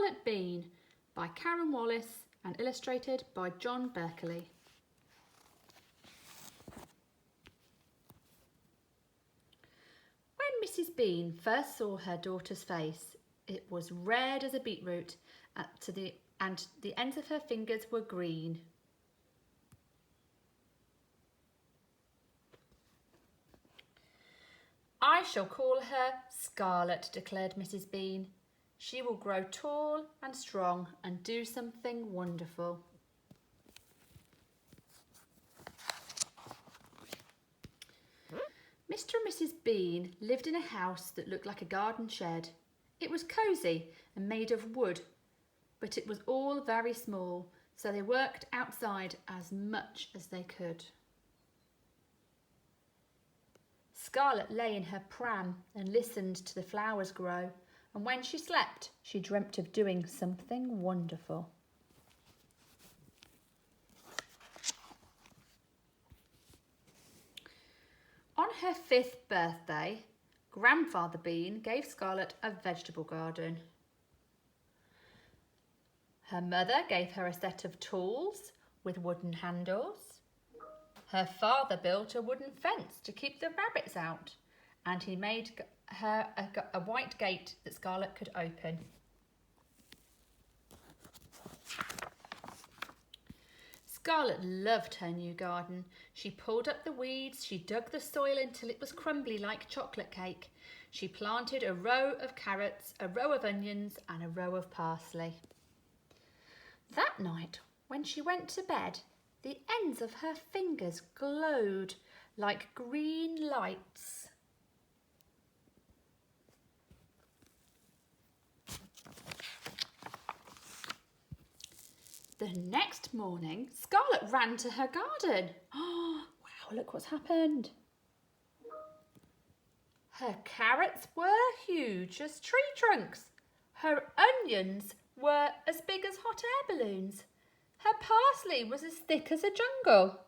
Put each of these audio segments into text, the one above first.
Scarlette Beane by Karen Wallace and illustrated by John Berkeley. When Mrs. Beane first saw her daughter's face, it was red as a beetroot and the ends of her fingers were green. "I shall call her Scarlette," declared Mrs. Beane. "She will grow tall and strong and do something wonderful." Mr. and Mrs. Beane lived in a house that looked like a garden shed. It was cosy and made of wood, but it was all very small, so they worked outside as much as they could. Scarlette lay in her pram and listened to the flowers grow, and when she slept, she dreamt of doing something wonderful. On her 5th birthday, Grandfather Beane gave Scarlette a vegetable garden. Her mother gave her a set of tools with wooden handles. Her father built a wooden fence to keep the rabbits out, and he made her a white gate that Scarlette could open. Scarlette loved her new garden. She pulled up the weeds, she dug the soil until it was crumbly like chocolate cake. She planted a row of carrots, a row of onions and a row of parsley. That night, when she went to bed, the ends of her fingers glowed like green lights. The next morning, Scarlette ran to her garden. Oh, wow, look what's happened. Her carrots were huge as tree trunks. Her onions were as big as hot air balloons. Her parsley was as thick as a jungle.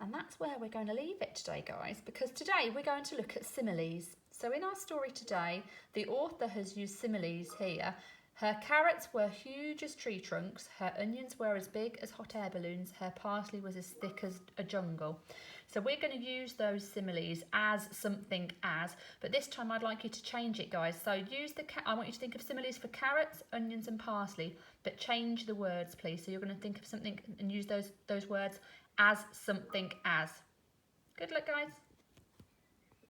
And that's where we're going to leave it today, guys, because today we're going to look at similes. So in our story today, the author has used similes here. Her carrots were huge as tree trunks, her onions were as big as hot air balloons, her parsley was as thick as a jungle. So we're going to use those similes as something as, but this time I'd like you to change it, guys. So I want you to think of similes for carrots, onions and parsley, but change the words, please. So you're going to think of something and use those words as something as. Good luck, guys.